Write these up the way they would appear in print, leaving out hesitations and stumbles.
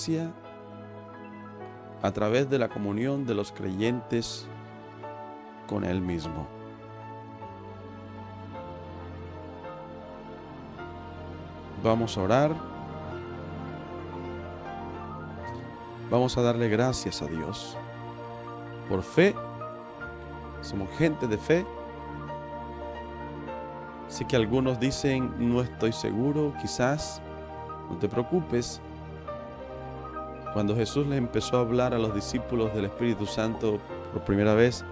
iglesia a través de la comunión de los creyentes con Él mismo. Vamos a orar. Vamos a darle gracias a Dios. Por fe, somos gente de fe. Sé que algunos dicen, no estoy seguro, quizás, no te preocupes. Cuando Jesús les empezó a hablar a los discípulos del Espíritu Santo por primera vez,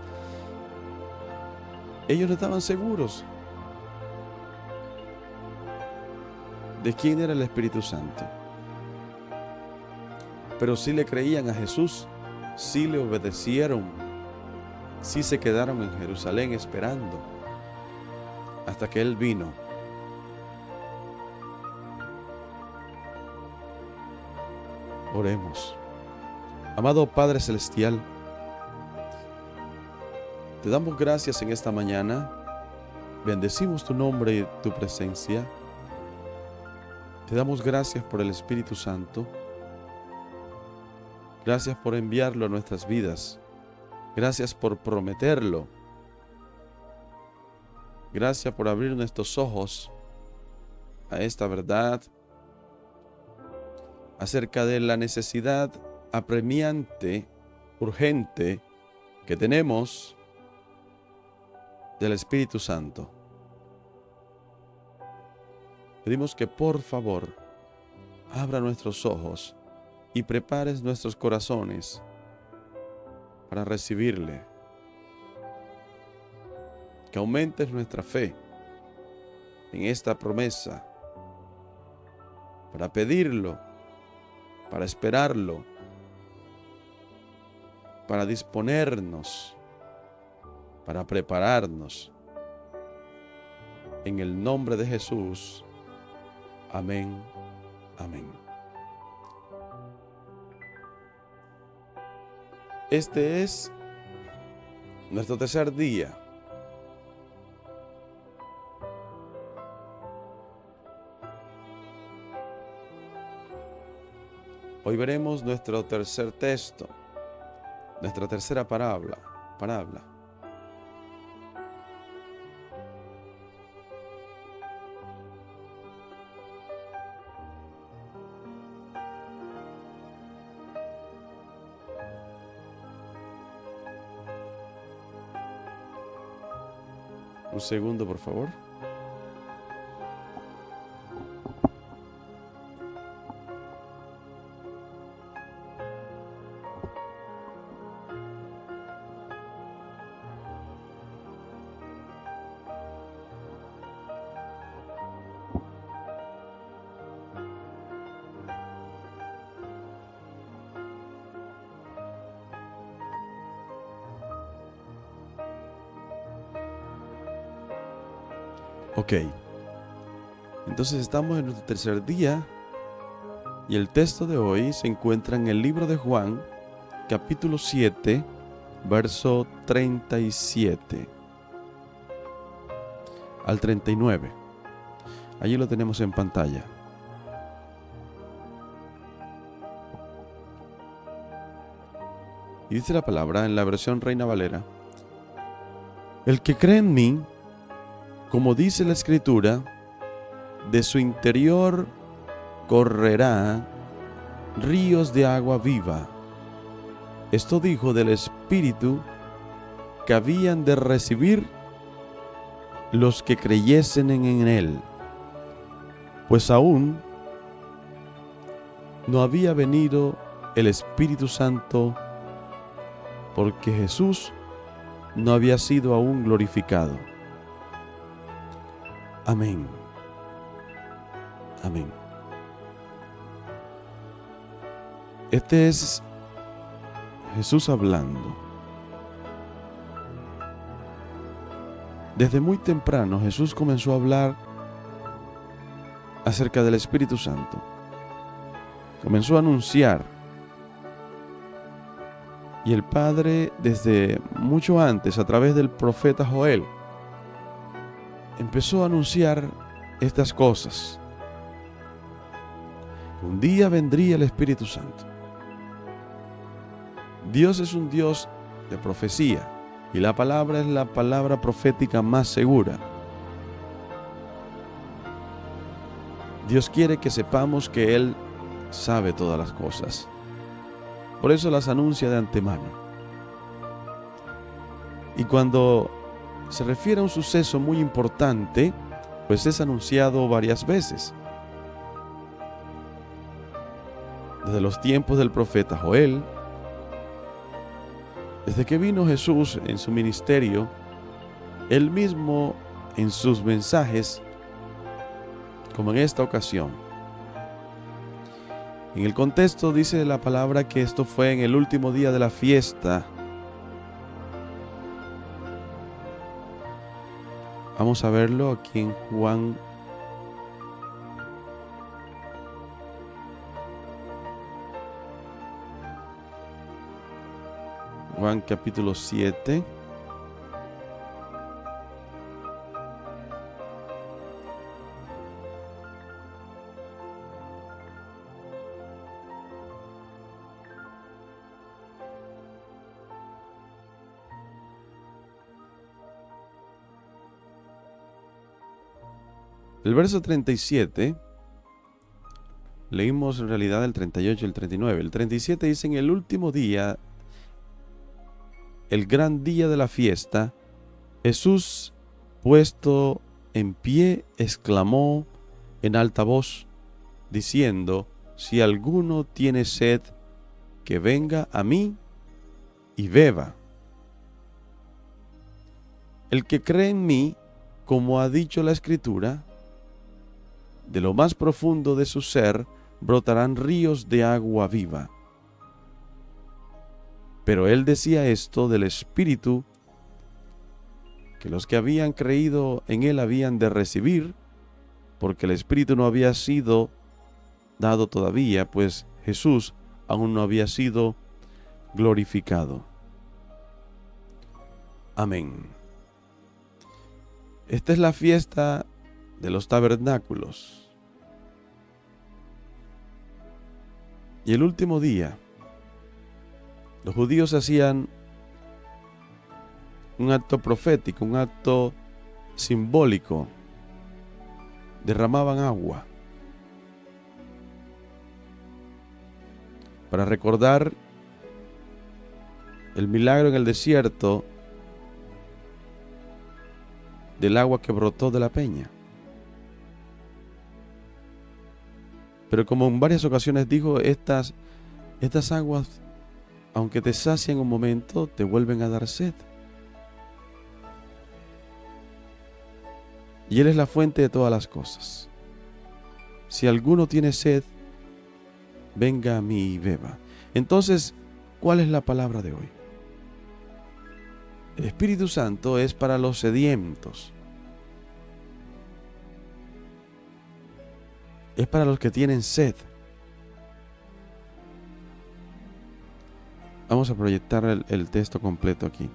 ellos no estaban seguros de quién era el Espíritu Santo. Pero sí le creían a Jesús, sí le obedecieron, sí se quedaron en Jerusalén esperando hasta que Él vino. Oremos. Amado Padre Celestial, te damos gracias en esta mañana, bendecimos tu nombre y tu presencia, te damos gracias por el Espíritu Santo, gracias por enviarlo a nuestras vidas, gracias por prometerlo, gracias por abrir nuestros ojos a esta verdad acerca de la necesidad apremiante, urgente, que tenemos del Espíritu Santo. Pedimos que por favor abra nuestros ojos y prepares nuestros corazones para recibirle. Que aumentes nuestra fe en esta promesa, para pedirlo, para esperarlo, para disponernos, para prepararnos. En el nombre de Jesús. Amén. Amén. Este es nuestro tercer día. Hoy veremos nuestro tercer texto, nuestra tercera parábola. Un segundo, por favor. Ok, entonces estamos en nuestro tercer día y el texto de hoy se encuentra en el libro de Juan, capítulo 7, verso 37 al 39. Allí lo tenemos en pantalla. Y dice la palabra en la versión Reina Valera: el que cree en mí, como dice la Escritura, de su interior correrá ríos de agua viva. Esto dijo del Espíritu que habían de recibir los que creyesen en Él, pues aún no había venido el Espíritu Santo, porque Jesús no había sido aún glorificado. Amén. Amén. Este es Jesús hablando. Desde muy temprano Jesús comenzó a hablar acerca del Espíritu Santo. Comenzó a anunciar. Y el Padre, desde mucho antes, a través del profeta Joel, empezó a anunciar estas cosas. Un día vendría el Espíritu Santo. Dios es un Dios de profecía y la palabra es la palabra profética más segura. Dios quiere que sepamos que Él sabe todas las cosas. Por eso las anuncia de antemano. Y cuando se refiere a un suceso muy importante, pues es anunciado varias veces. Desde los tiempos del profeta Joel, desde que vino Jesús en su ministerio, Él mismo en sus mensajes, como en esta ocasión. En el contexto dice la palabra que esto fue en el último día de la fiesta. Vamos a verlo aquí en Juan. Juan capítulo 7. El verso 37, leímos en realidad el 38 y el 39. El 37 dice: en el último día, el gran día de la fiesta, Jesús, puesto en pie, exclamó en alta voz, diciendo: si alguno tiene sed, que venga a mí y beba. El que cree en mí, como ha dicho la Escritura, de lo más profundo de su ser brotarán ríos de agua viva. Pero él decía esto del Espíritu que los que habían creído en él habían de recibir, porque el Espíritu no había sido dado todavía, pues Jesús aún no había sido glorificado. Amén. Esta es la fiesta de los tabernáculos. Y el último día, los judíos hacían un acto profético, un acto simbólico. Derramaban agua para recordar el milagro en el desierto del agua que brotó de la peña. Pero como en varias ocasiones dijo, estas aguas, aunque te sacian un momento, te vuelven a dar sed. Y Él es la fuente de todas las cosas. Si alguno tiene sed, venga a mí y beba. Entonces, ¿cuál es la palabra de hoy? El Espíritu Santo es para los sedientos. Es para los que tienen sed. Vamos a proyectar el texto completo aquí.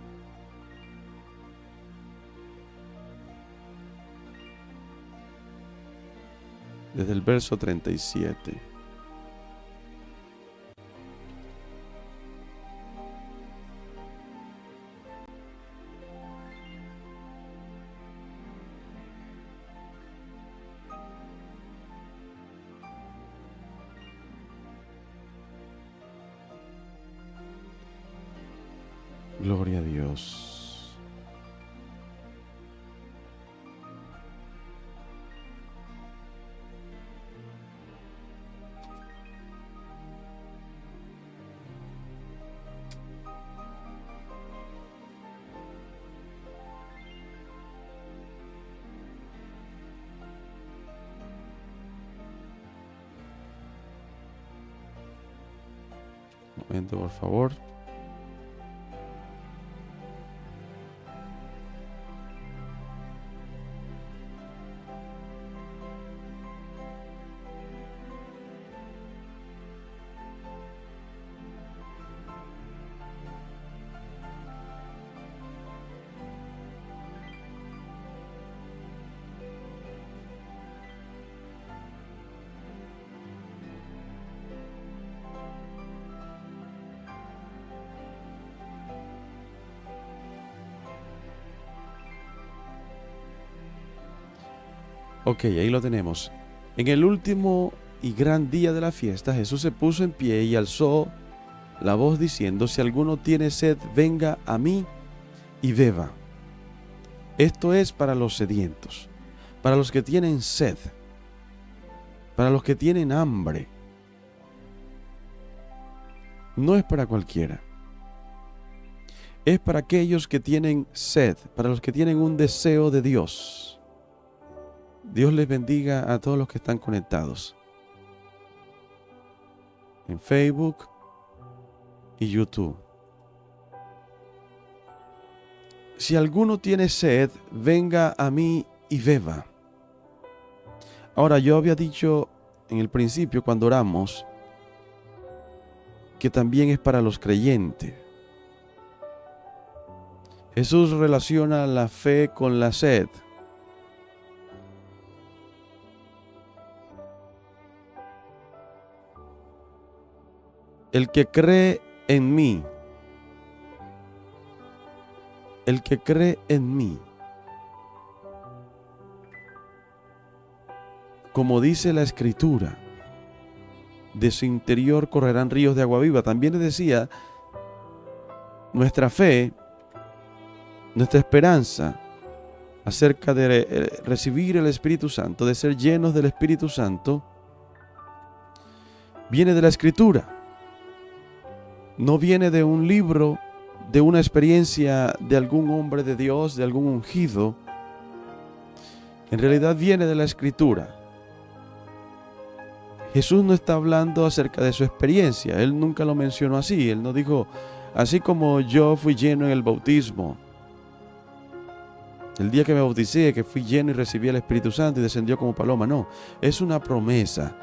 Desde el verso 37. Gloria a Dios. Un momento, por favor. Ok, ahí lo tenemos. En el último y gran día de la fiesta, Jesús se puso en pie y alzó la voz diciendo: si alguno tiene sed, venga a mí y beba. Esto es para los sedientos, para los que tienen sed, para los que tienen hambre. No es para cualquiera. Es para aquellos que tienen sed, para los que tienen un deseo de Dios. Dios les bendiga a todos los que están conectados en Facebook y YouTube. Si alguno tiene sed, venga a mí y beba. Ahora, yo había dicho en el principio, cuando oramos, que también es para los creyentes. Jesús relaciona la fe con la sed. El que cree en mí, el que cree en mí, como dice la Escritura, de su interior correrán ríos de agua viva. También les decía, nuestra fe, nuestra esperanza acerca de recibir el Espíritu Santo, de ser llenos del Espíritu Santo, viene de la Escritura. No viene de un libro, de una experiencia de algún hombre de Dios, de algún ungido. En realidad viene de la Escritura. Jesús no está hablando acerca de su experiencia. Él nunca lo mencionó así. Él no dijo, así como yo fui lleno en el bautismo. El día que me bauticé, que fui lleno y recibí el Espíritu Santo y descendió como paloma. No, es una promesa.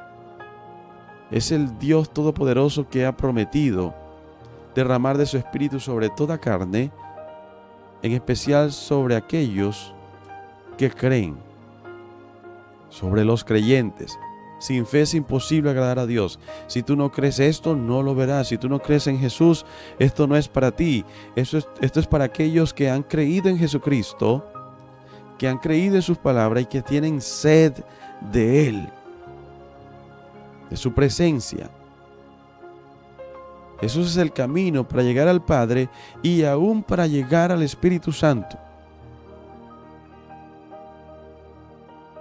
Es el Dios Todopoderoso que ha prometido derramar de su Espíritu sobre toda carne, en especial sobre aquellos que creen, sobre los creyentes. Sin fe es imposible agradar a Dios. Si tú no crees esto, no lo verás. Si tú no crees en Jesús, esto no es para ti. Esto es para aquellos que han creído en Jesucristo, que han creído en sus palabras y que tienen sed de Él, de su presencia. Jesús es el camino para llegar al Padre y aún para llegar al Espíritu Santo.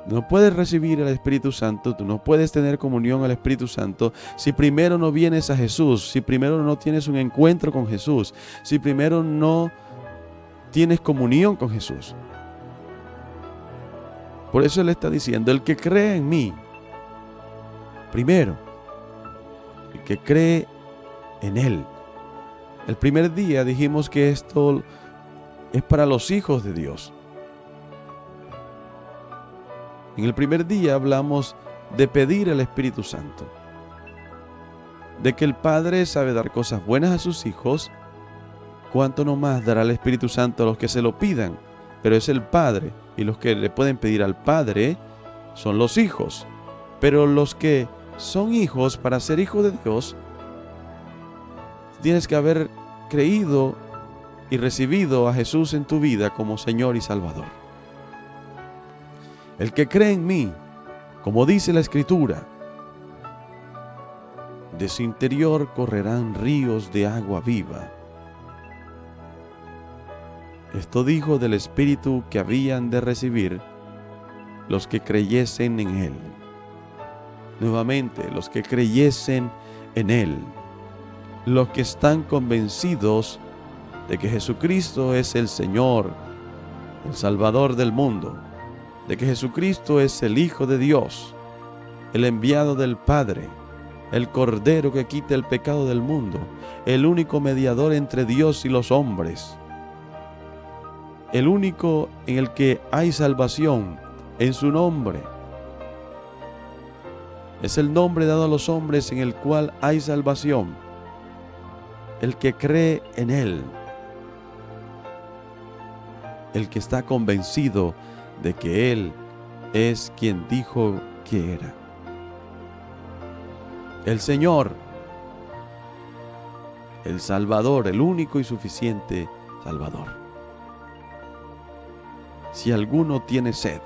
No puedes recibir el Espíritu Santo, tú no puedes tener comunión al Espíritu Santo si primero no vienes a Jesús, si primero no tienes un encuentro con Jesús, si primero no tienes comunión con Jesús. Por eso Él está diciendo, el que cree en mí, primero, el que cree en Él. El primer día dijimos que esto es para los hijos de Dios. En el primer día hablamos de pedir el Espíritu Santo, de que el Padre sabe dar cosas buenas a sus hijos, cuánto no más dará el Espíritu Santo a los que se lo pidan, pero es el Padre, y los que le pueden pedir al Padre son los hijos, pero los que son hijos, para ser hijos de Dios, tienes que haber creído y recibido a Jesús en tu vida como Señor y Salvador. El que cree en mí, como dice la Escritura, de su interior correrán ríos de agua viva. Esto dijo del Espíritu que habían de recibir los que creyesen en Él. Nuevamente, los que creyesen en Él. Los que están convencidos de que Jesucristo es el Señor, el Salvador del mundo, de que Jesucristo es el Hijo de Dios, el enviado del Padre, el Cordero que quita el pecado del mundo, el único mediador entre Dios y los hombres, el único en el que hay salvación, en su nombre. Es el nombre dado a los hombres en el cual hay salvación. El que cree en Él, el que está convencido de que Él es quien dijo que era. El Señor, el Salvador, el único y suficiente Salvador. Si alguno tiene sed,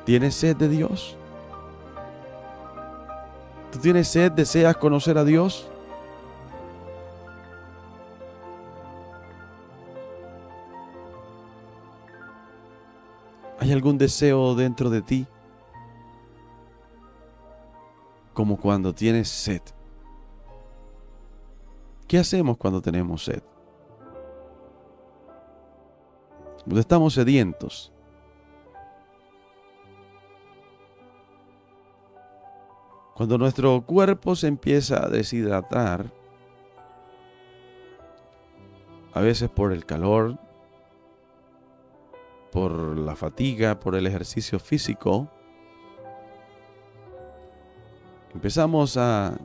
¿Tienes sed de Dios? ¿Tú tienes sed? ¿Deseas conocer a Dios? ¿Hay algún deseo dentro de ti? Como cuando tienes sed. ¿Qué hacemos cuando tenemos sed? Cuando estamos sedientos. Cuando nuestro cuerpo se empieza a deshidratar, a veces por el calor, por la fatiga, por el ejercicio físico, empezamos a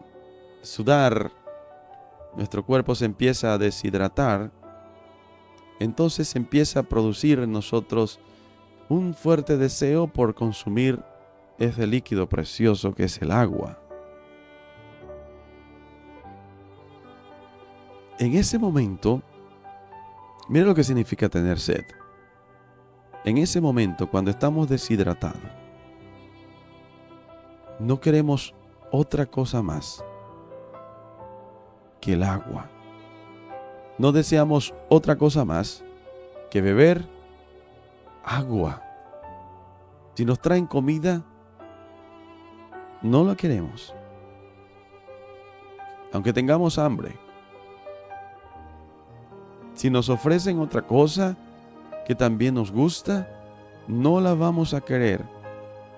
sudar, nuestro cuerpo se empieza a deshidratar, entonces empieza a producir en nosotros un fuerte deseo por consumir ese líquido precioso que es el agua. En ese momento, mira lo que significa tener sed. En ese momento, cuando estamos deshidratados, no queremos otra cosa más que el agua. No deseamos otra cosa más que beber agua. Si nos traen comida, no la queremos. Aunque tengamos hambre. Si nos ofrecen otra cosa que también nos gusta, no la vamos a querer.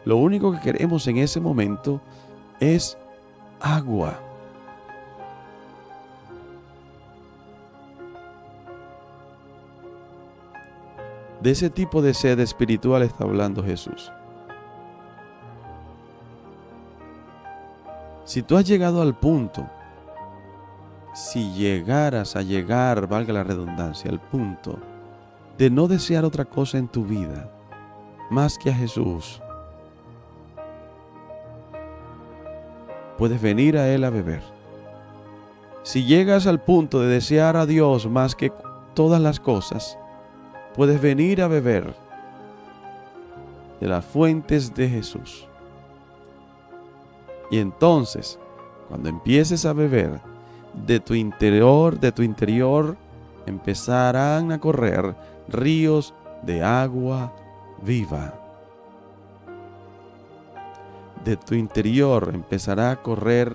Lo único que queremos en ese momento es agua. De ese tipo de sed espiritual está hablando Jesús. Si tú has llegado al punto, si llegaras a llegar, valga la redundancia, al punto de no desear otra cosa en tu vida más que a Jesús, puedes venir a Él a beber. Si llegas al punto de desear a Dios más que todas las cosas, puedes venir a beber de las fuentes de Jesús. Y entonces, cuando empieces a beber, de tu interior empezarán a correr ríos de agua viva. De tu interior empezará a correr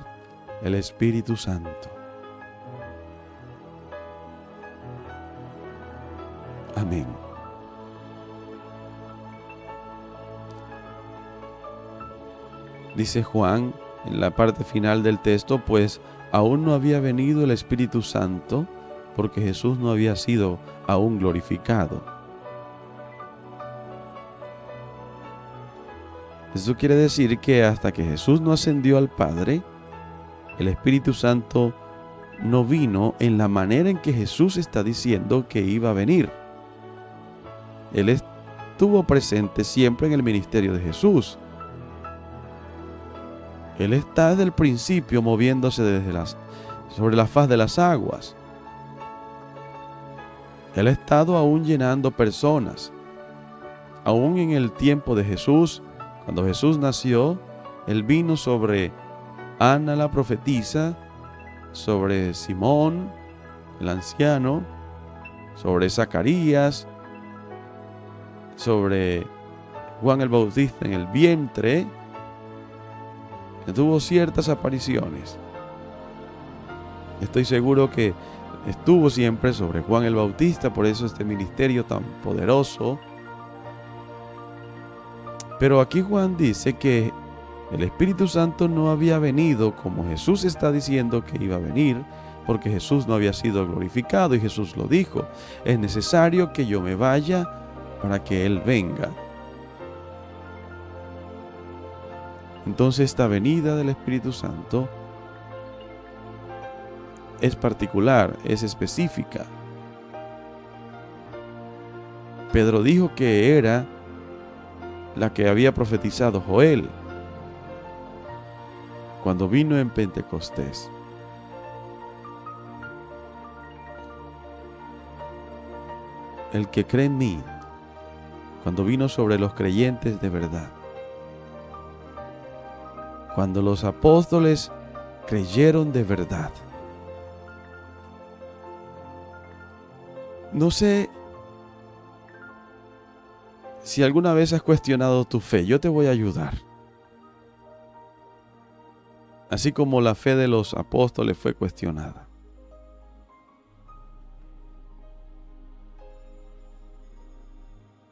el Espíritu Santo. Amén. Dice Juan en la parte final del texto, pues aún no había venido el Espíritu Santo porque Jesús no había sido aún glorificado. Eso quiere decir que hasta que Jesús no ascendió al Padre, el Espíritu Santo no vino en la manera en que Jesús está diciendo que iba a venir. Él estuvo presente siempre en el ministerio de Jesús. Él está desde el principio moviéndose sobre la faz de las aguas. Él ha estado aún llenando personas. Aún en el tiempo de Jesús, cuando Jesús nació, Él vino sobre Ana la profetisa, sobre Simón, el anciano, sobre Zacarías, sobre Juan el Bautista en el vientre. Tuvo ciertas apariciones. Estoy seguro que estuvo siempre sobre Juan el Bautista, por eso este ministerio tan poderoso. Pero aquí Juan dice que el Espíritu Santo no había venido como Jesús está diciendo que iba a venir, porque Jesús no había sido glorificado, y Jesús lo dijo: es necesario que yo me vaya para que Él venga. Entonces esta venida del Espíritu Santo es particular, es específica. Pedro dijo que era la que había profetizado Joel cuando vino en Pentecostés. El que cree en mí, cuando vino sobre los creyentes de verdad. cuando los apóstoles creyeron de verdad. No sé si alguna vez has cuestionado tu fe. Yo te voy a ayudar. Así como la fe de los apóstoles fue cuestionada.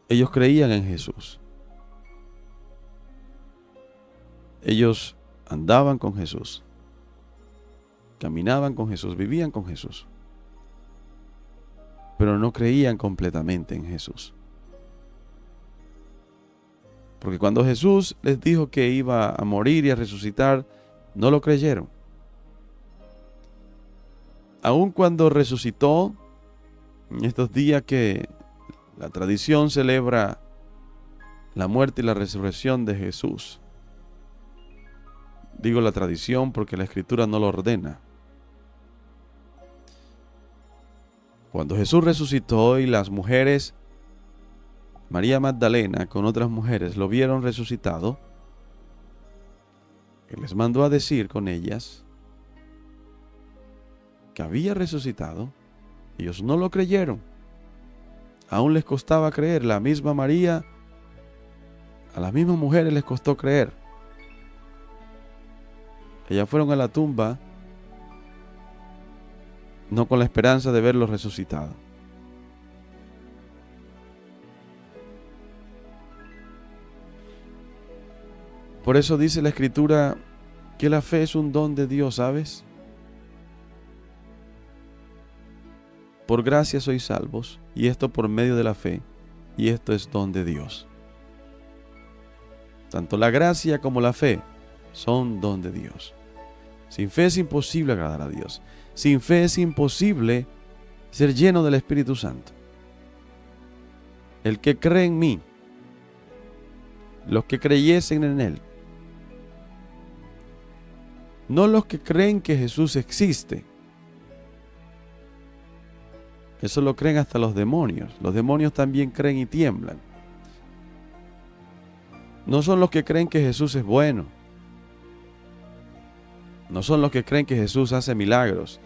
Ellos creían en Jesús. Ellos andaban con Jesús. Caminaban con Jesús, vivían con Jesús. Pero no creían completamente en Jesús. Porque cuando Jesús les dijo que iba a morir y a resucitar, no lo creyeron. Aun cuando resucitó, en estos días que la tradición celebra la muerte y la resurrección de Jesús. Digo la tradición porque la Escritura no lo ordena. Cuando Jesús resucitó y las mujeres, María Magdalena con otras mujeres, lo vieron resucitado, Él les mandó a decir con ellas que había resucitado. Ellos no lo creyeron. Aún les costaba creer. La misma María, a las mismas mujeres les costó creer. Ellas fueron a la tumba no con la esperanza de verlo resucitado. Por eso dice la Escritura que la fe es un don de Dios, ¿sabes? Por gracia sois salvos, y esto por medio de la fe, y esto es don de Dios. Tanto la gracia como la fe son don de Dios. Sin fe es imposible agradar a Dios. Sin fe es imposible ser lleno del Espíritu Santo. El que cree en mí, los que creyesen en Él, no los que creen que Jesús existe. Eso lo creen hasta los demonios. Los demonios también creen y tiemblan. No son los que creen que Jesús es bueno. No son los que creen que Jesús hace milagros.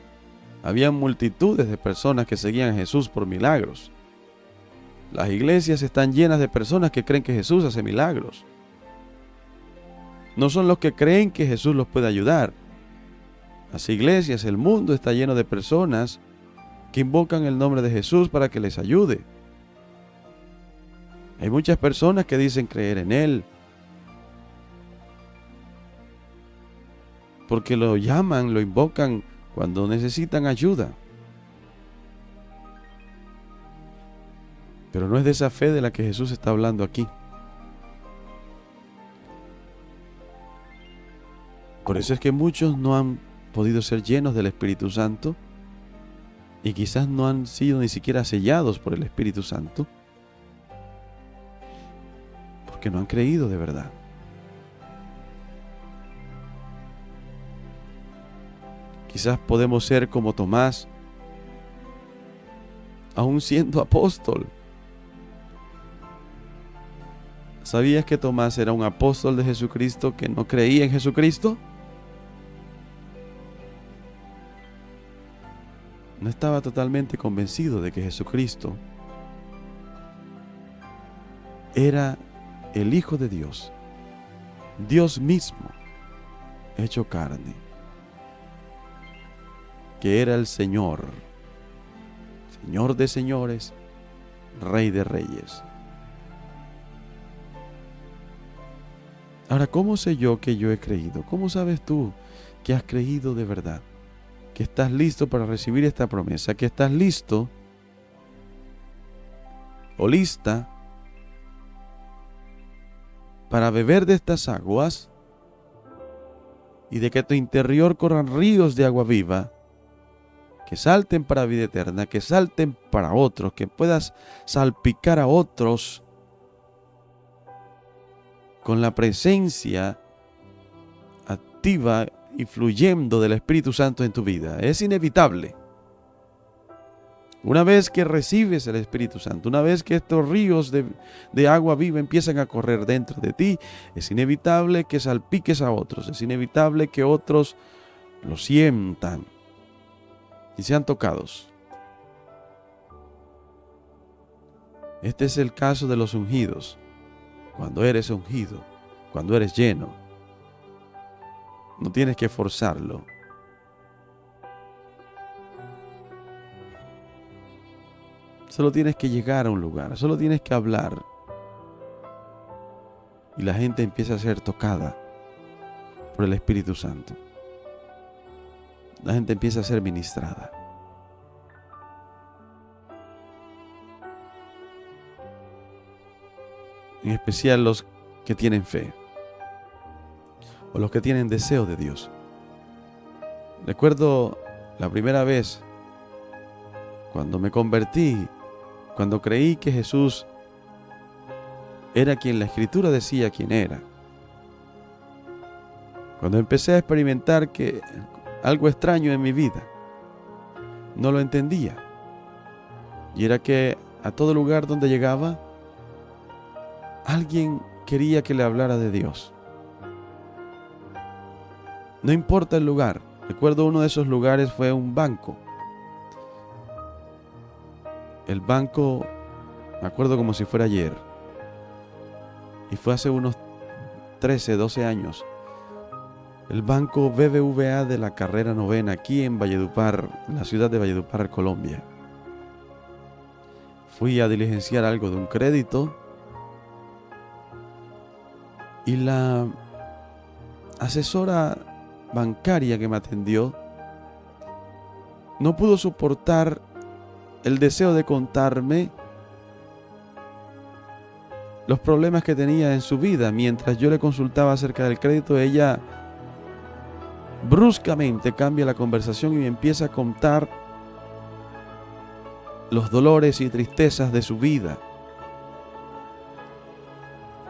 Había multitudes de personas que seguían a Jesús por milagros. Las iglesias están llenas de personas que creen que Jesús hace milagros. No son los que creen que Jesús los puede ayudar. Las iglesias, el mundo está lleno de personas que invocan el nombre de Jesús para que les ayude. Hay muchas personas que dicen creer en Él, porque lo llaman, lo invocan cuando necesitan ayuda. Pero no es de esa fe de la que Jesús está hablando aquí. Por eso es que muchos no han podido ser llenos del Espíritu Santo y quizás no han sido ni siquiera sellados por el Espíritu Santo porque no han creído de verdad. Quizás podemos ser como Tomás, aún siendo apóstol. ¿Sabías que Tomás era un apóstol de Jesucristo que no creía en Jesucristo? No estaba totalmente convencido de que Jesucristo era el Hijo de Dios, Dios mismo, hecho carne, que era el Señor, Señor de señores, Rey de reyes. Ahora, ¿cómo sé yo que yo he creído? ¿Cómo sabes tú que has creído de verdad? Que estás listo para recibir esta promesa, que estás listo o lista para beber de estas aguas y de que tu interior corran ríos de agua viva, que salten para vida eterna, que salten para otros, que puedas salpicar a otros con la presencia activa y fluyendo del Espíritu Santo en tu vida. Es inevitable. Una vez que recibes el Espíritu Santo, una vez que estos ríos de agua viva empiezan a correr dentro de ti, es inevitable que salpiques a otros, es inevitable que otros lo sientan y sean tocados. Este es el caso de los ungidos. Cuando eres ungido, cuando eres lleno, no tienes que forzarlo. Solo tienes que llegar a un lugar, solo tienes que hablar. Y la gente empieza a ser tocada por el Espíritu Santo. La gente empieza a ser ministrada. En especial los que tienen fe o los que tienen deseo de Dios. Recuerdo la primera vez cuando me convertí, cuando creí que Jesús era quien la Escritura decía quién era. Cuando empecé a experimentar que algo extraño en mi vida, no lo entendía. Y era que a todo lugar donde llegaba, alguien quería que le hablara de Dios. No importa el lugar. Recuerdo uno de esos lugares fue un banco. El banco, me acuerdo como si fuera ayer. Y fue hace unos 13, 12 años. El banco BBVA de la carrera 9 aquí en Valledupar, en la ciudad de Valledupar, Colombia. Fui a diligenciar algo de un crédito. Y la asesora bancaria que me atendió no pudo soportar el deseo de contarme los problemas que tenía en su vida. Mientras yo le consultaba acerca del crédito, ella bruscamente cambia la conversación y me empieza a contar los dolores y tristezas de su vida.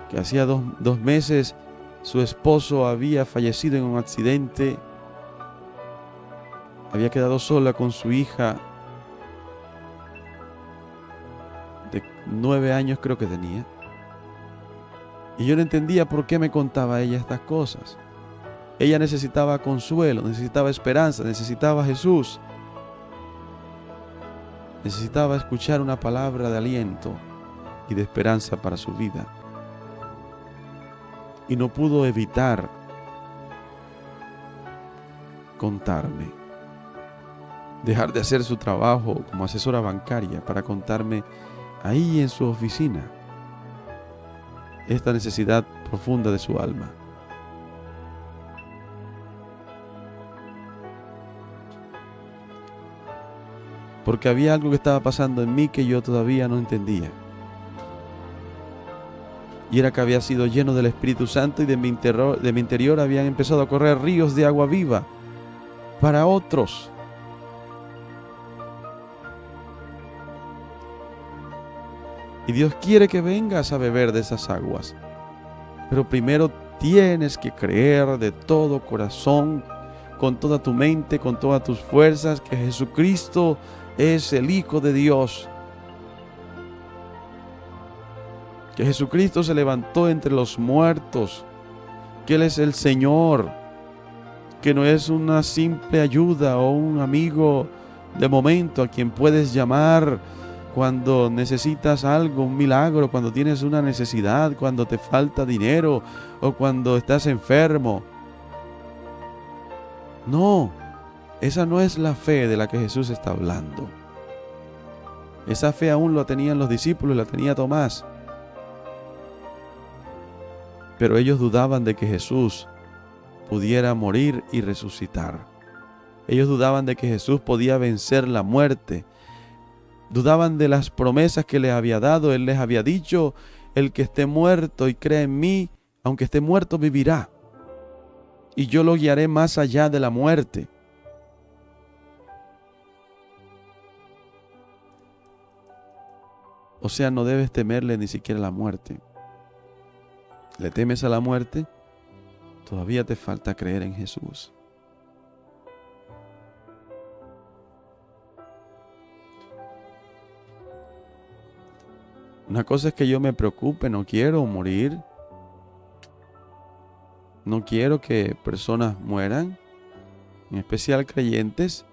Que hacía dos meses su esposo había fallecido en un accidente, había quedado sola con su hija de 9 años creo que tenía, y yo no entendía por qué me contaba ella estas cosas. Ella necesitaba consuelo, necesitaba esperanza, necesitaba a Jesús, necesitaba escuchar una palabra de aliento y de esperanza para su vida. Y no pudo evitar contarme, dejar de hacer su trabajo como asesora bancaria para contarme ahí en su oficina esta necesidad profunda de su alma. Porque había algo que estaba pasando en mí que yo todavía no entendía. Y era que había sido lleno del Espíritu Santo y de mi interior habían empezado a correr ríos de agua viva para otros. Y Dios quiere que vengas a beber de esas aguas. Pero primero tienes que creer de todo corazón, con toda tu mente, con todas tus fuerzas, que Jesucristo es el Hijo de Dios. Que Jesucristo se levantó entre los muertos, que Él es el Señor, que no es una simple ayuda o un amigo de momento a quien puedes llamar cuando necesitas algo, un milagro, cuando tienes una necesidad, cuando te falta dinero o cuando estás enfermo. No, esa no es la fe de la que Jesús está hablando. Esa fe aún la tenían los discípulos, la tenía Tomás. Pero ellos dudaban de que Jesús pudiera morir y resucitar. Ellos dudaban de que Jesús podía vencer la muerte. Dudaban de las promesas que les había dado. Él les había dicho, el que esté muerto y cree en mí, aunque esté muerto, vivirá. Y yo lo guiaré más allá de la muerte. O sea, no debes temerle ni siquiera a la muerte. ¿Le temes a la muerte? Todavía te falta creer en Jesús. Una cosa es que yo me preocupe, no quiero morir. No quiero que personas mueran, en especial creyentes.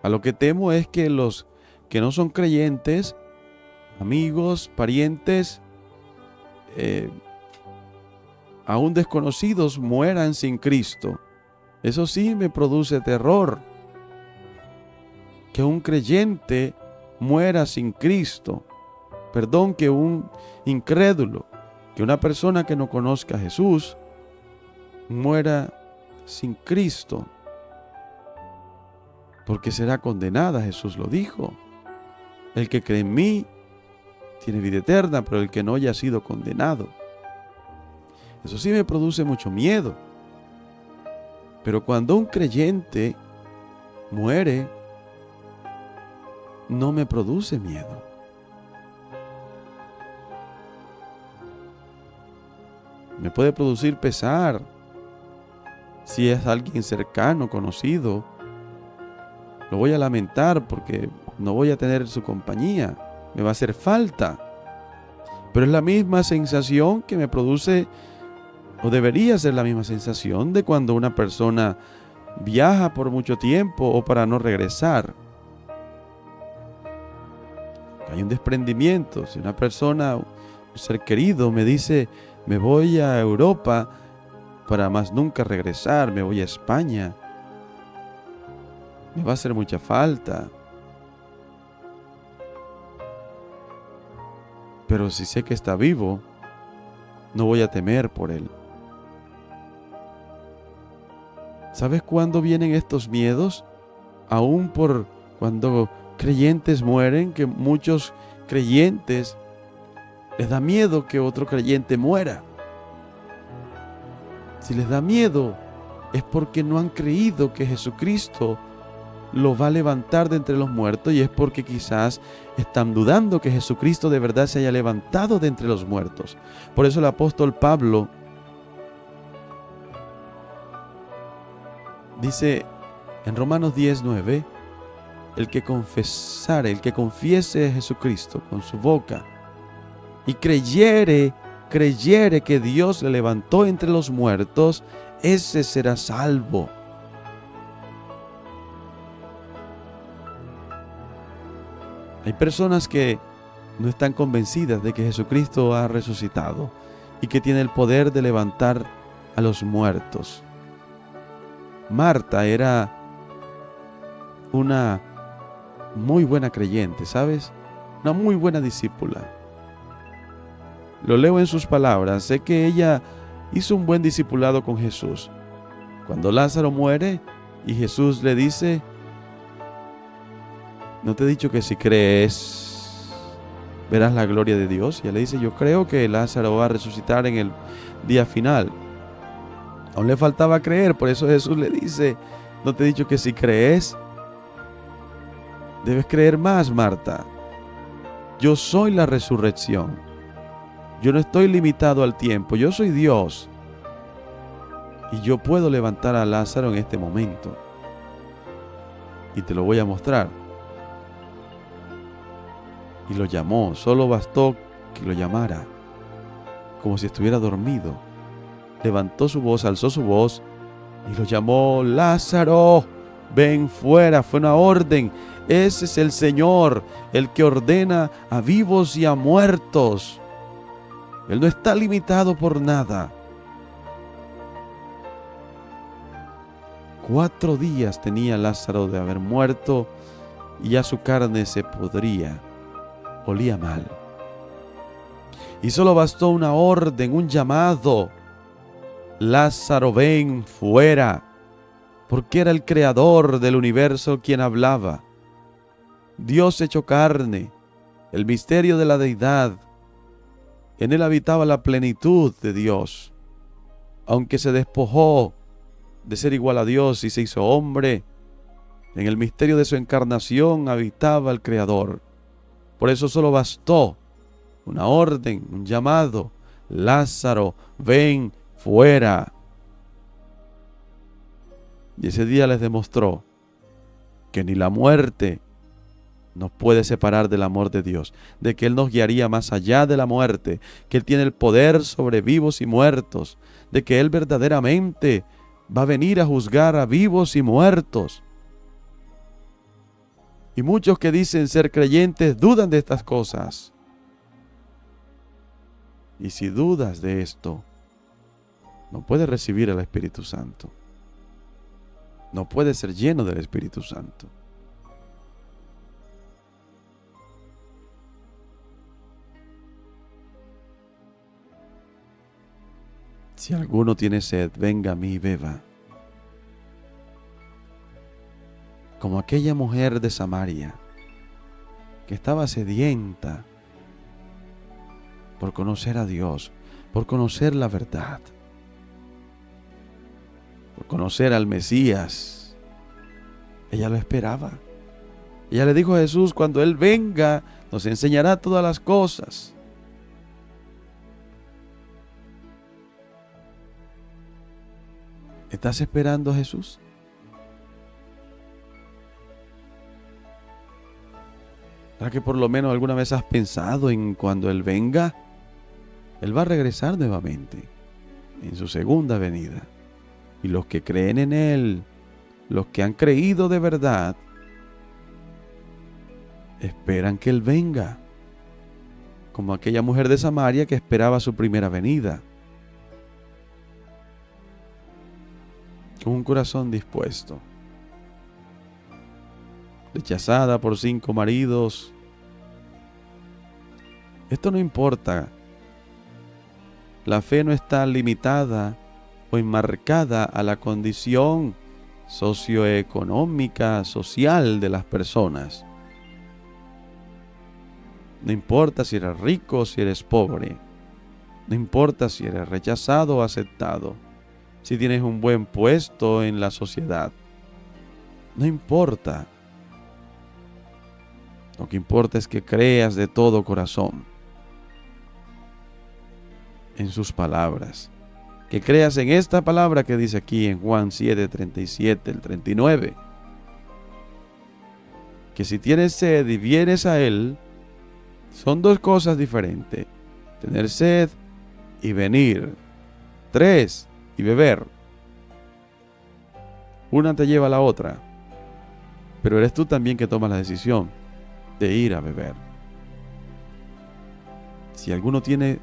A lo que temo es que los que no son creyentes, amigos, parientes, aún desconocidos, mueran sin Cristo. Eso sí me produce terror. Que un creyente muera sin Cristo. Perdón, que un incrédulo, que una persona que no conozca a Jesús, muera sin Cristo. Porque será condenada, Jesús lo dijo. El que cree en mí tiene vida eterna, pero el que no haya sido condenado. Eso sí me produce mucho miedo. Pero cuando un creyente muere, no me produce miedo. Me puede producir pesar si es alguien cercano, conocido. Lo voy a lamentar porque no voy a tener su compañía. Me va a hacer falta. Pero es la misma sensación que me produce, o debería ser la misma sensación de cuando una persona viaja por mucho tiempo o para no regresar. Hay un desprendimiento. Si una persona, un ser querido, me dice, me voy a Europa para más nunca regresar, me voy a España, me va a hacer mucha falta. Pero si sé que está vivo, no voy a temer por él. ¿Sabes cuándo vienen estos miedos? Aún por cuando creyentes mueren, que muchos creyentes les da miedo que otro creyente muera. Si les da miedo, es porque no han creído que Jesucristo lo va a levantar de entre los muertos, y es porque quizás están dudando que Jesucristo de verdad se haya levantado de entre los muertos. Por eso el apóstol Pablo dice en Romanos 10:9, el que confiese a Jesucristo con su boca y creyere que Dios le levantó entre los muertos, ese será salvo. Hay personas que no están convencidas de que Jesucristo ha resucitado y que tiene el poder de levantar a los muertos. Marta era una muy buena creyente, ¿sabes? Una muy buena discípula. Lo leo en sus palabras. Sé que ella hizo un buen discipulado con Jesús. Cuando Lázaro muere y Jesús le dice, ¿no te he dicho que si crees verás la gloria de Dios? Y él le dice, yo creo que Lázaro va a resucitar en el día final. Aún le faltaba creer, por eso Jesús le dice, ¿no te he dicho que si crees? Debes creer más, Marta. Yo soy la resurrección. Yo no estoy limitado al tiempo, yo soy Dios. Y yo puedo levantar a Lázaro en este momento. Y te lo voy a mostrar. Y lo llamó, solo bastó que lo llamara, como si estuviera dormido. Levantó su voz, alzó su voz y lo llamó, Lázaro, ven fuera. Fue una orden. Ese es el Señor, el que ordena a vivos y a muertos. Él no está limitado por nada. 4 días tenía Lázaro de haber muerto y ya su carne se podría, olía mal. Y solo bastó una orden, un llamado. Lázaro, ven fuera, porque era el creador del universo quien hablaba. Dios hecho carne, el misterio de la deidad. En él habitaba la plenitud de Dios. Aunque se despojó de ser igual a Dios y se hizo hombre, en el misterio de su encarnación habitaba el Creador. Por eso solo bastó una orden, un llamado. Lázaro, ven fuera. Y ese día les demostró que ni la muerte nos puede separar del amor de Dios, de que Él nos guiaría más allá de la muerte, que Él tiene el poder sobre vivos y muertos, de que Él verdaderamente va a venir a juzgar a vivos y muertos. Y muchos que dicen ser creyentes dudan de estas cosas. Y si dudas de esto, no puedes recibir al Espíritu Santo. No puedes ser lleno del Espíritu Santo. Si alguno tiene sed, venga a mí y beba. Como aquella mujer de Samaria que estaba sedienta por conocer a Dios, por conocer la verdad, por conocer al Mesías. Ella lo esperaba. Ella le dijo a Jesús: cuando Él venga, nos enseñará todas las cosas. ¿Estás esperando a Jesús? ¿Para que por lo menos alguna vez has pensado en cuando Él venga? Él va a regresar nuevamente en su segunda venida. Y los que creen en Él, los que han creído de verdad, esperan que Él venga. Como aquella mujer de Samaria que esperaba su primera venida. Con un corazón dispuesto. Rechazada por 5 maridos. Esto no importa. La fe no está limitada o enmarcada a la condición socioeconómica, social de las personas. No importa si eres rico o si eres pobre. No importa si eres rechazado o aceptado. Si tienes un buen puesto en la sociedad. No importa. Lo que importa es que creas de todo corazón en sus palabras. Que creas en esta palabra que dice aquí en Juan 7, 37, el 39. Que si tienes sed y vienes a Él, son 2 cosas diferentes. Tener sed y venir. 3, y beber. Una te lleva a la otra. Pero eres tú también que tomas la decisión de ir a beber. Si alguno tiene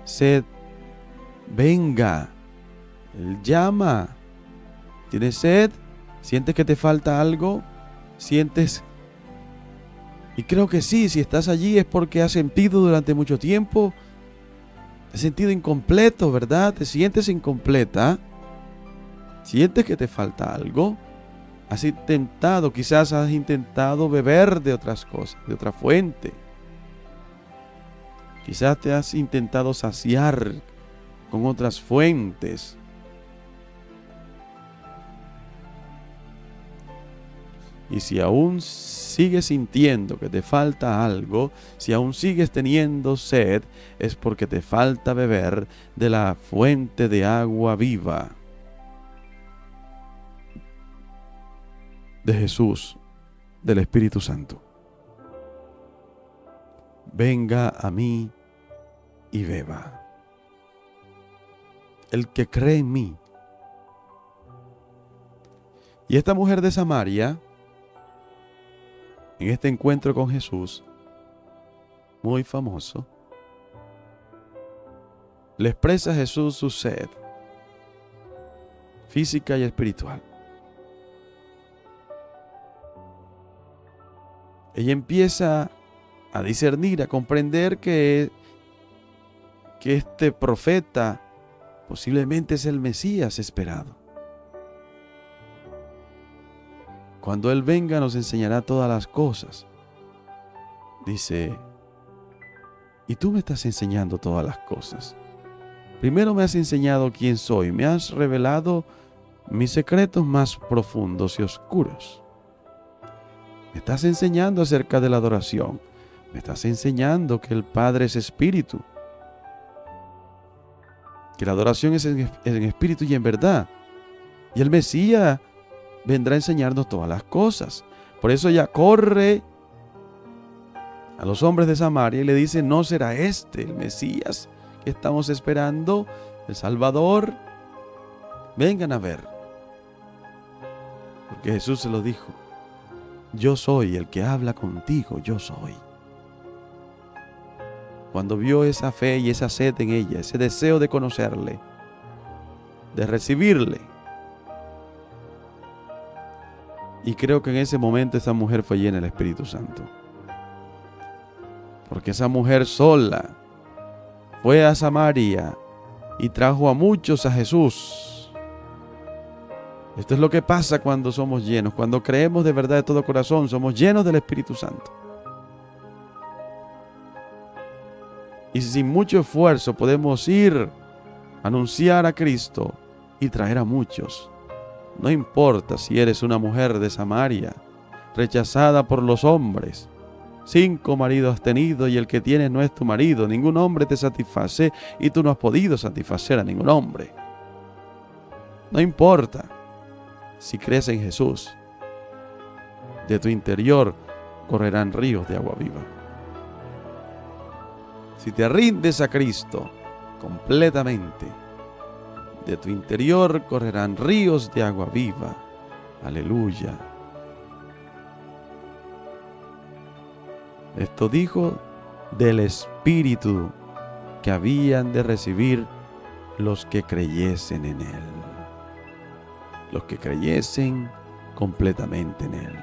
sed, venga. Él llama. ¿Tienes sed? ¿Sientes que te falta algo? ¿Sientes? Y creo que sí, si estás allí es porque has sentido durante mucho tiempo, te has sentido incompleto, ¿verdad? ¿Te sientes incompleta? ¿Sientes que te falta algo? Quizás has intentado beber de otras cosas, de otra fuente. Quizás te has intentado saciar con otras fuentes. Y si aún sigues sintiendo que te falta algo, si aún sigues teniendo sed, es porque te falta beber de la fuente de agua viva de Jesús, del Espíritu Santo. Venga a mí y beba. El que cree en mí. Y esta mujer de Samaria, en este encuentro con Jesús, muy famoso, le expresa a Jesús su sed física y espiritual. Ella empieza a discernir, a comprender que este profeta posiblemente es el Mesías esperado. Cuando Él venga nos enseñará todas las cosas. Dice, y tú me estás enseñando todas las cosas. Primero me has enseñado quién soy, me has revelado mis secretos más profundos y oscuros. Me estás enseñando acerca de la adoración. Me estás enseñando que el Padre es espíritu. Que la adoración es en espíritu y en verdad. Y el Mesías vendrá a enseñarnos todas las cosas. Por eso ella corre a los hombres de Samaria y le dice: ¿no será este el Mesías que estamos esperando, el Salvador? Vengan a ver. Porque Jesús se lo dijo: yo soy el que habla contigo, yo soy. Cuando vio esa fe y esa sed en ella, ese deseo de conocerle, de recibirle, y creo que en ese momento esa mujer fue llena del Espíritu Santo. Porque esa mujer sola fue a Samaria y trajo a muchos a Jesús. Esto es lo que pasa cuando somos llenos, cuando creemos de verdad de todo corazón, somos llenos del Espíritu Santo. Y sin mucho esfuerzo podemos ir a anunciar a Cristo y traer a muchos. No importa si eres una mujer de Samaria, rechazada por los hombres. 5 maridos has tenido y el que tienes no es tu marido. Ningún hombre te satisface y tú no has podido satisfacer a ningún hombre. No importa si crees en Jesús. De tu interior correrán ríos de agua viva. Si te rindes a Cristo completamente, de tu interior correrán ríos de agua viva. Aleluya. Esto dijo del Espíritu que habían de recibir los que creyesen en Él. Los que creyesen completamente en Él.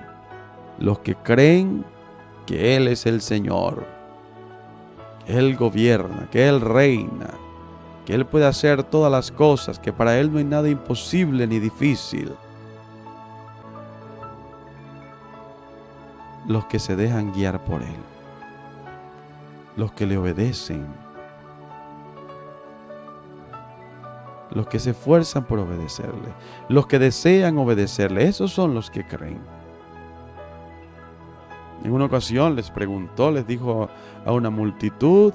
Los que creen que Él es el Señor, que Él gobierna, que Él reina, que Él puede hacer todas las cosas, que para Él no hay nada imposible ni difícil. Los que se dejan guiar por Él, los que le obedecen, los que se esfuerzan por obedecerle, los que desean obedecerle, esos son los que creen. En una ocasión les dijo a una multitud: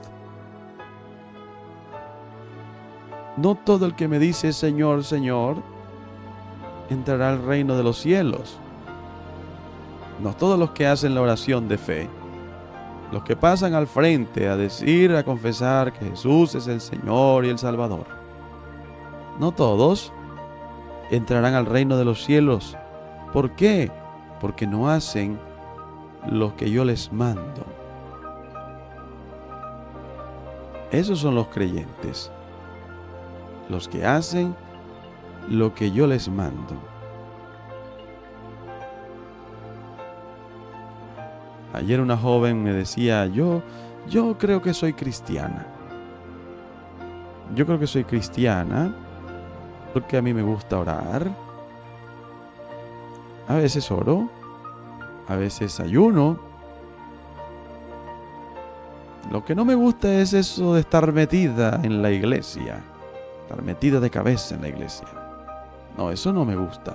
no todo el que me dice Señor, Señor, entrará al reino de los cielos. No todos los que hacen la oración de fe, los que pasan al frente a decir, a confesar que Jesús es el Señor y el Salvador, no todos entrarán al reino de los cielos. ¿Por qué? Porque no hacen lo que yo les mando. Esos son los creyentes, los que hacen lo que yo les mando. Ayer una joven me decía: yo creo que soy cristiana. Yo creo que soy cristiana porque a mí me gusta orar. A veces oro, a veces ayuno. Lo que no me gusta es eso de estar metida en la iglesia, estar metida de cabeza en la iglesia. No, eso no me gusta.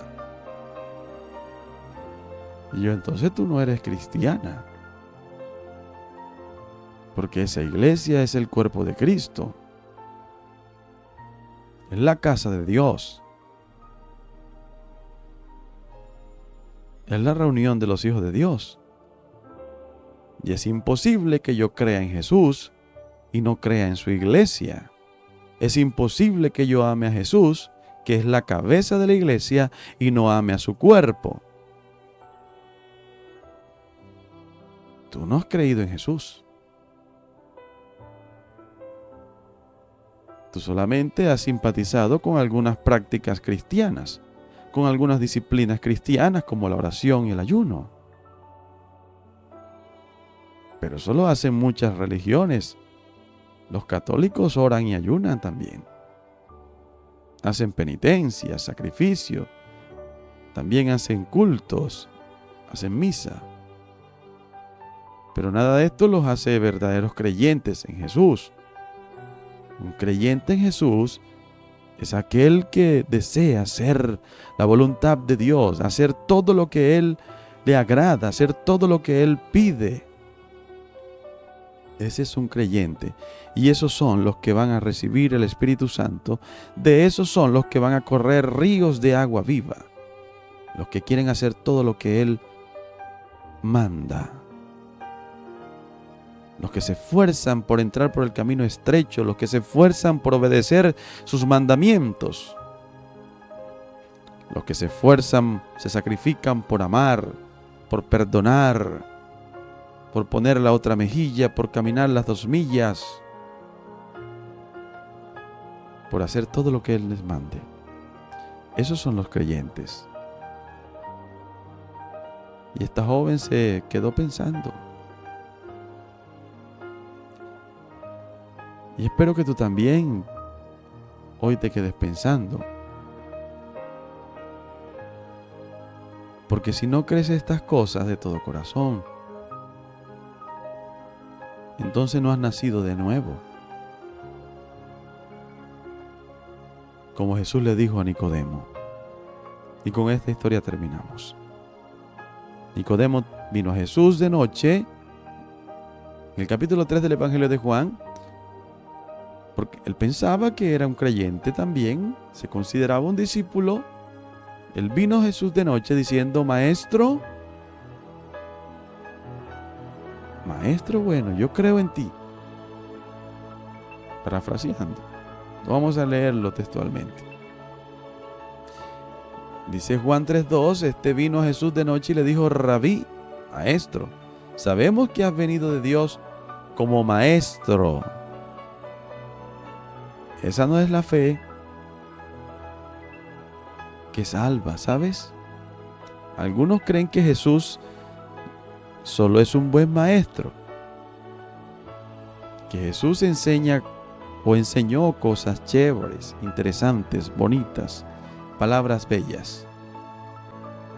Y yo: entonces tú no eres cristiana, porque esa iglesia es el cuerpo de Cristo, es la casa de Dios, es la reunión de los hijos de Dios. Y es imposible que yo crea en Jesús y no crea en su iglesia. Es imposible que yo ame a Jesús, que es la cabeza de la iglesia, y no ame a su cuerpo. Tú no has creído en Jesús. Tú solamente has simpatizado con algunas prácticas cristianas, con algunas disciplinas cristianas como la oración y el ayuno. Pero eso lo hacen muchas religiones. Los católicos oran y ayunan también. Hacen penitencias, sacrificios. También hacen cultos, hacen misa. Pero nada de esto los hace verdaderos creyentes en Jesús. Un creyente en Jesús es aquel que desea hacer la voluntad de Dios, hacer todo lo que Él le agrada, hacer todo lo que Él pide. Ese es un creyente, y esos son los que van a recibir el Espíritu Santo. De esos son los que van a correr ríos de agua viva, los que quieren hacer todo lo que Él manda. los que se esfuerzan por entrar por el camino estrecho, los que se esfuerzan por obedecer sus mandamientos, los que se esfuerzan, se sacrifican por amar, por perdonar, por poner la otra mejilla, por caminar las 2 millas, por hacer todo lo que Él les mande. Esos son los creyentes. Y esta joven se quedó pensando. Y espero que tú también hoy te quedes pensando. Porque si no crees estas cosas de todo corazón, entonces no has nacido de nuevo. Como Jesús le dijo a Nicodemo. Y con esta historia terminamos. Nicodemo vino a Jesús de noche, en el capítulo 3 del Evangelio de Juan, porque él pensaba que era un creyente también, se consideraba un discípulo. Él vino a Jesús de noche diciendo: Maestro, bueno, yo creo en ti. Parafraseando. Vamos a leerlo textualmente. Dice Juan 3:2, este vino a Jesús de noche y le dijo: Rabí, maestro, sabemos que has venido de Dios como maestro. Esa no es la fe que salva, ¿sabes? Algunos creen que Jesús solo es un buen maestro, que Jesús enseña o enseñó cosas chéveres, interesantes, bonitas, palabras bellas.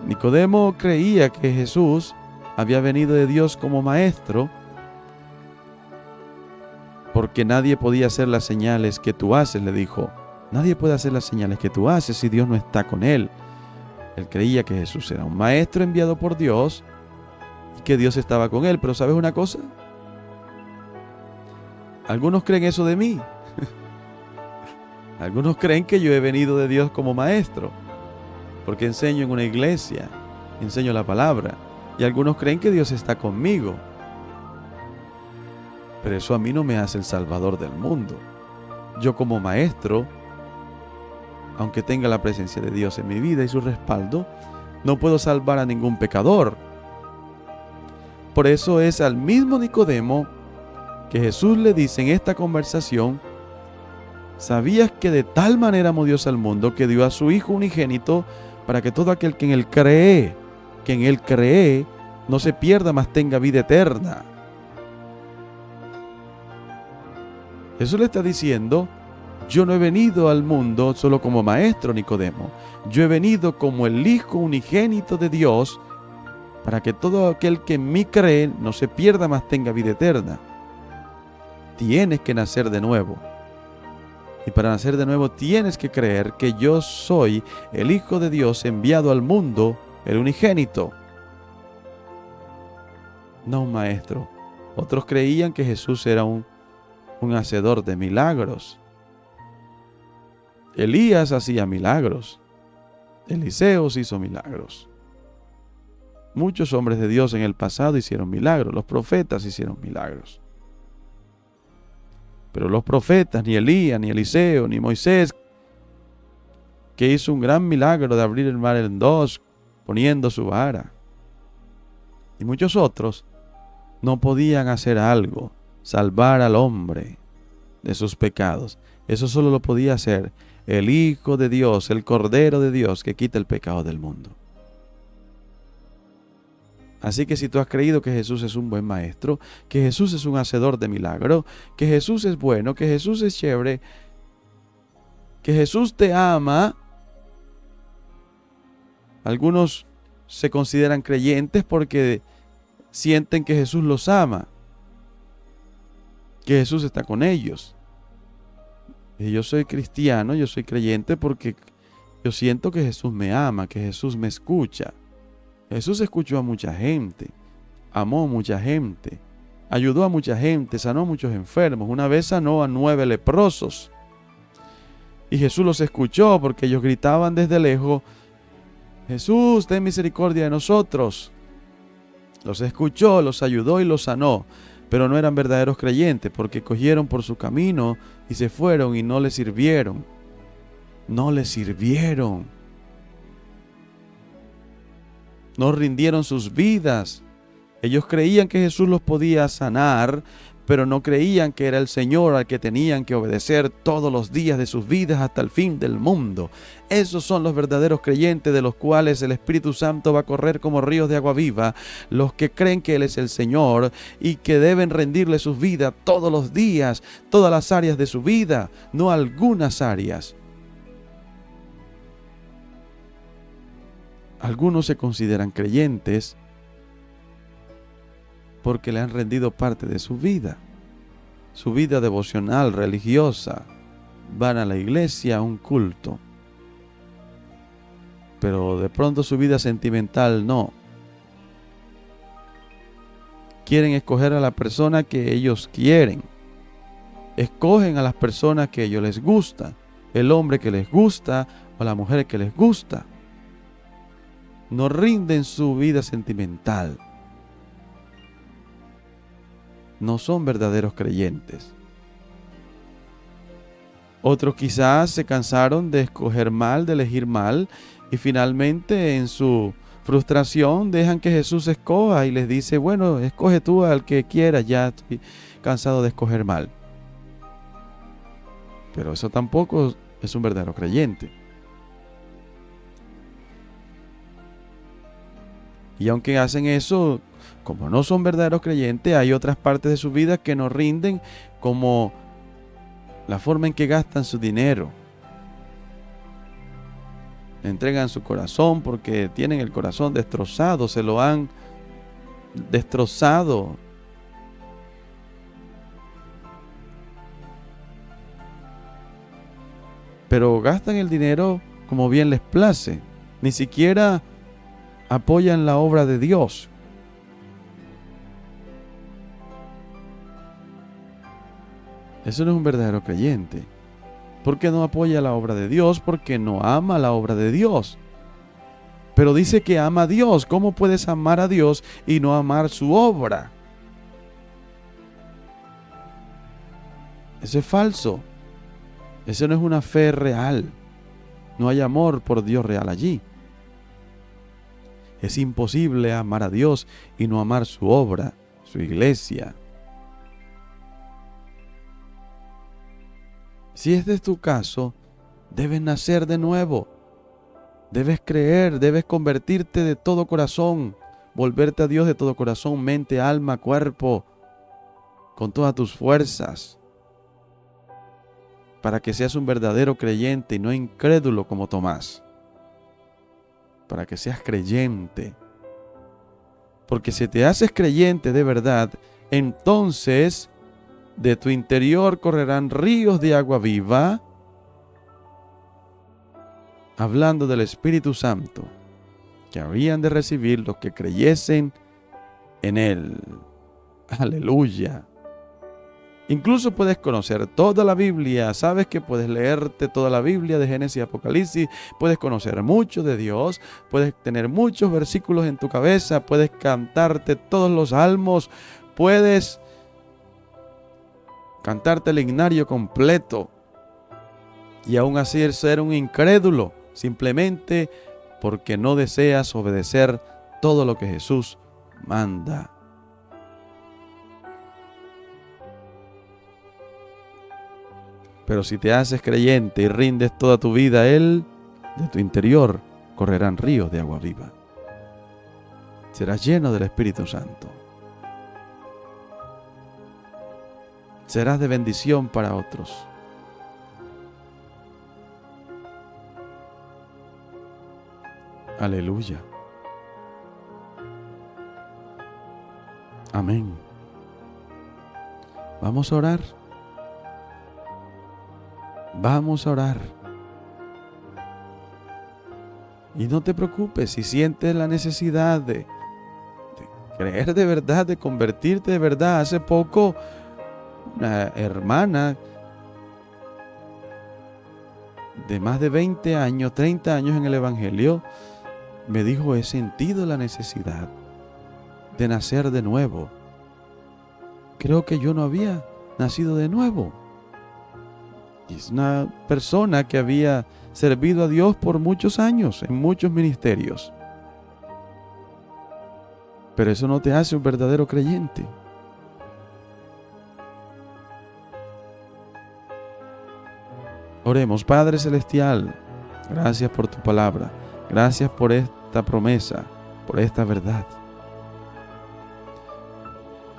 Nicodemo creía que Jesús había venido de Dios como maestro, porque nadie podía hacer las señales que tú haces, le dijo. Nadie puede hacer las señales que tú haces si Dios no está con él. Él creía que Jesús era un maestro enviado por Dios y que Dios estaba con él. Pero ¿sabes una cosa? Algunos creen eso de mí. Algunos creen que yo he venido de Dios como maestro, porque enseño en una iglesia, enseño la palabra. Y algunos creen que Dios está conmigo. Pero eso a mí no me hace el Salvador del mundo. Yo como maestro, aunque tenga la presencia de Dios en mi vida y su respaldo, no puedo salvar a ningún pecador. Por eso es al mismo Nicodemo que Jesús le dice en esta conversación: ¿sabías que de tal manera amó Dios al mundo que dio a su Hijo unigénito para que todo aquel que en Él cree, no se pierda, mas tenga vida eterna? Jesús le está diciendo: yo no he venido al mundo solo como maestro, Nicodemo. Yo he venido como el Hijo unigénito de Dios para que todo aquel que en mí cree no se pierda, mas tenga vida eterna. Tienes que nacer de nuevo. Y para nacer de nuevo tienes que creer que yo soy el Hijo de Dios enviado al mundo, el unigénito. No un maestro. Otros creían que Jesús era un hacedor de milagros. Elías hacía milagros. Eliseos hizo milagros. Muchos hombres de Dios en el pasado hicieron milagros. Los profetas hicieron milagros. Pero los profetas, ni Elías, ni Eliseo, ni Moisés, que hizo un gran milagro de abrir el mar en dos, poniendo su vara, y muchos otros, no podían hacer algo, salvar al hombre de sus pecados. Eso solo lo podía hacer el Hijo de Dios, el Cordero de Dios, que quita el pecado del mundo. Así que si tú has creído que Jesús es un buen maestro, que Jesús es un hacedor de milagros, que Jesús es bueno, que Jesús es chévere, que Jesús te ama, algunos se consideran creyentes porque sienten que Jesús los ama, que Jesús está con ellos. Y yo soy cristiano, yo soy creyente porque yo siento que Jesús me ama, que Jesús me escucha. Jesús escuchó a mucha gente, amó a mucha gente, ayudó a mucha gente, sanó a muchos enfermos. Una vez sanó a 9 leprosos. Y Jesús los escuchó porque ellos gritaban desde lejos: Jesús, ten misericordia de nosotros. Los escuchó, los ayudó y los sanó. pero no eran verdaderos creyentes porque cogieron por su camino y se fueron y no les sirvieron. No les sirvieron. No rindieron sus vidas. Ellos creían que Jesús los podía sanar, pero no creían que era el Señor al que tenían que obedecer todos los días de sus vidas hasta el fin del mundo. Esos son los verdaderos creyentes de los cuales el Espíritu Santo va a correr como ríos de agua viva, los que creen que Él es el Señor y que deben rendirle sus vidas todos los días, todas las áreas de su vida, no algunas áreas. Algunos se consideran creyentes porque le han rendido parte de su vida devocional, religiosa. Van a la iglesia, a un culto. Pero de pronto su vida sentimental no. Quieren escoger a la persona que ellos quieren. Escogen a las personas que a ellos les gusta. El hombre que les gusta o la mujer que les gusta. No rinden su vida sentimental. No son verdaderos creyentes. Otros quizás se cansaron de escoger mal, de elegir mal, y finalmente en su frustración dejan que Jesús escoja y les dice, bueno, escoge tú al que quieras, ya estoy cansado de escoger mal. Pero eso tampoco es un verdadero creyente. Y aunque hacen eso, como no son verdaderos creyentes, hay otras partes de su vida que no rinden, como la forma en que gastan su dinero. Entregan su corazón porque tienen el corazón destrozado, se lo han destrozado. Pero gastan el dinero como bien les place. Ni siquiera apoyan la obra de Dios. Eso no es un verdadero creyente. ¿Por qué no apoya la obra de Dios? Porque no ama la obra de Dios. Pero dice que ama a Dios. ¿Cómo puedes amar a Dios y no amar su obra? Eso es falso. Eso no es una fe real. No hay amor por Dios real allí. Es imposible amar a Dios y no amar su obra, su iglesia. Si este es tu caso, debes nacer de nuevo. Debes creer, debes convertirte de todo corazón, volverte a Dios de todo corazón, mente, alma, cuerpo, con todas tus fuerzas, para que seas un verdadero creyente y no incrédulo como Tomás. Para que seas creyente. Porque si te haces creyente de verdad, entonces de tu interior correrán ríos de agua viva, hablando del Espíritu Santo, que habrían de recibir los que creyesen en Él. Aleluya. Incluso puedes conocer toda la Biblia. Sabes que puedes leerte toda la Biblia de Génesis y Apocalipsis. Puedes conocer mucho de Dios. Puedes tener muchos versículos en tu cabeza. Puedes cantarte todos los salmos. Puedes cantarte el himnario completo. Y aún así ser un incrédulo. Simplemente porque no deseas obedecer todo lo que Jesús manda. Pero si te haces creyente y rindes toda tu vida a Él, de tu interior correrán ríos de agua viva. Serás lleno del Espíritu Santo. Serás de bendición para otros. Aleluya. Amén. Vamos a orar. Vamos a orar. Y no te preocupes si sientes la necesidad de creer de verdad, de convertirte de verdad. Hace poco, una hermana de más de 20 años, 30 años en el Evangelio, me dijo, he sentido la necesidad de nacer de nuevo. creo que yo no había nacido de nuevo. Y es una persona que había servido a Dios por muchos años, en muchos ministerios. Pero eso no te hace un verdadero creyente. Oremos. Padre Celestial, gracias por tu palabra. Gracias por esta promesa, por esta verdad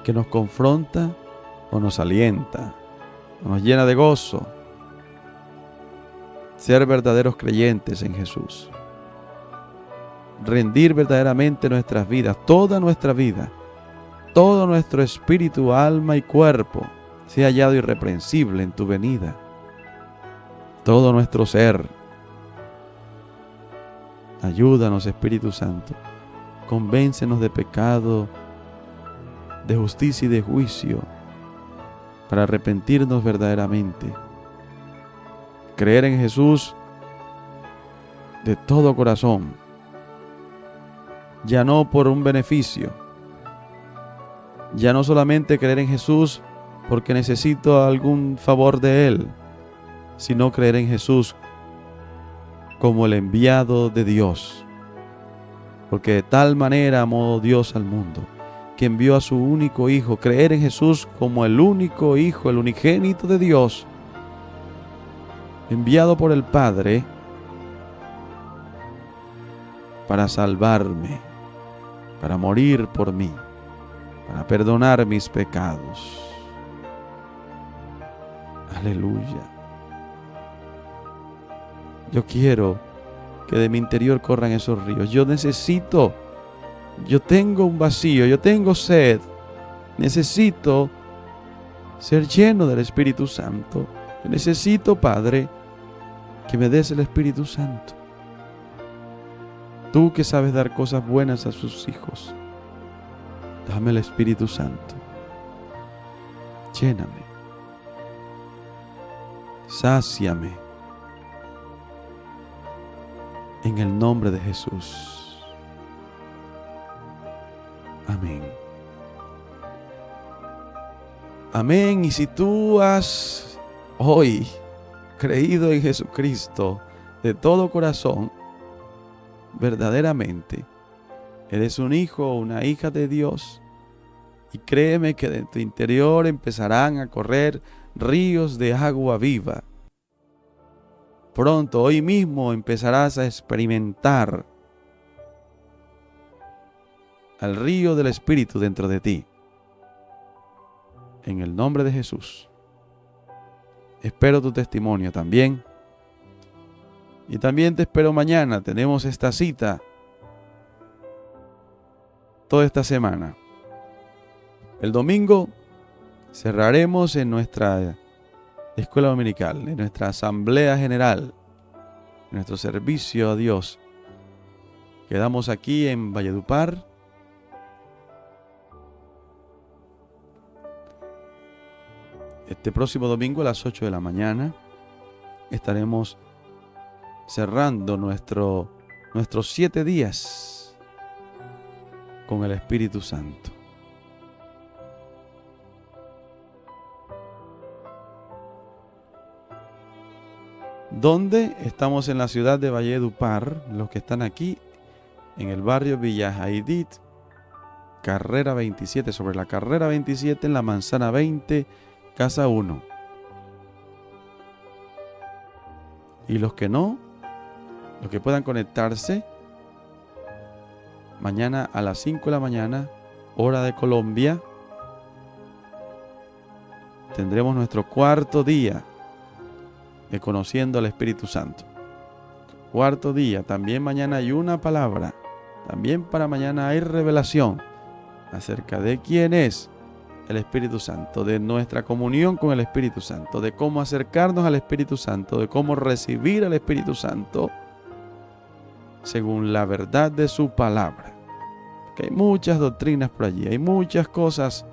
que nos confronta o nos alienta, o nos llena de gozo. Ser verdaderos creyentes en Jesús. Rendir verdaderamente nuestras vidas, toda nuestra vida, todo nuestro espíritu, alma y cuerpo sea hallado irreprensible en tu venida. Todo nuestro ser. Ayúdanos, Espíritu Santo. Convéncenos de pecado, de justicia y de juicio, para arrepentirnos verdaderamente. Creer en Jesús de todo corazón, ya no por un beneficio, ya no solamente creer en Jesús porque necesito algún favor de Él, sino creer en Jesús como el enviado de Dios, porque de tal manera amó Dios al mundo, que envió a su único Hijo. Creer en Jesús como el único Hijo, el unigénito de Dios, enviado por el Padre para salvarme, para morir por mí, para perdonar mis pecados. Aleluya. Yo quiero que de mi interior corran esos ríos. Yo tengo un vacío, yo tengo sed. Necesito ser lleno del Espíritu Santo. Yo necesito, Padre, que me des el Espíritu Santo. Tú que sabes dar cosas buenas a sus hijos, dame el Espíritu Santo. Lléname. Sáciame. En el nombre de Jesús. Amén. Amén. Y si tú has hoy creído en Jesucristo de todo corazón, verdaderamente, eres un hijo o una hija de Dios, y créeme que de tu interior empezarán a correr ríos de agua viva. Pronto, hoy mismo, empezarás a experimentar al río del Espíritu dentro de ti. En el nombre de Jesús. Espero tu testimonio también. Y también te espero mañana. Tenemos esta cita toda esta semana. El domingo cerraremos en nuestra escuela dominical, en nuestra asamblea general, en nuestro servicio a Dios. Quedamos aquí en Valledupar. Este próximo domingo a las 8 de la mañana estaremos cerrando nuestros 7 días con el Espíritu Santo. ¿Dónde? Estamos en la ciudad de Valledupar, los que están aquí, en el barrio Villa Haidit, carrera 27, sobre la carrera 27 en la manzana 20, casa 1. Y los que no, los que puedan conectarse, mañana a las 5 de la mañana, hora de Colombia, tendremos nuestro cuarto día de conociendo al Espíritu Santo. Cuarto día, también mañana hay una palabra, también para mañana hay revelación acerca de quién es el Espíritu Santo, de nuestra comunión con el Espíritu Santo, de cómo acercarnos al Espíritu Santo, de cómo recibir al Espíritu Santo según la verdad de su palabra. Porque hay muchas doctrinas por allí, hay muchas cosas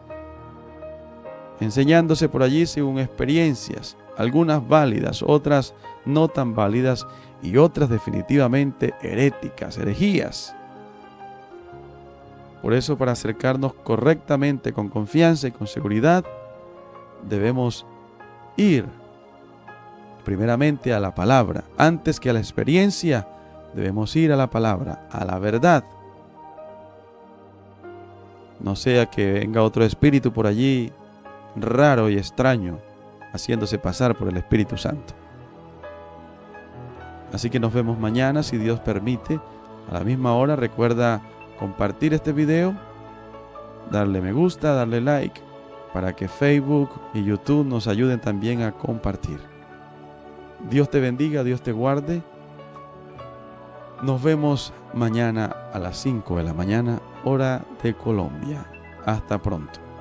enseñándose por allí según experiencias, algunas válidas, otras no tan válidas y otras definitivamente heréticas, herejías. Por eso, para acercarnos correctamente, con confianza y con seguridad, debemos ir primeramente a la palabra. Antes que a la experiencia, debemos ir a la palabra, a la verdad. No sea que venga otro espíritu por allí, raro y extraño, haciéndose pasar por el Espíritu Santo. Así que nos vemos mañana, si Dios permite, a la misma hora. Recuerda compartir este video, darle me gusta, darle like, para que Facebook y YouTube nos ayuden también a compartir. Dios te bendiga, Dios te guarde. Nos vemos mañana a las 5 de la mañana, hora de Colombia. Hasta pronto.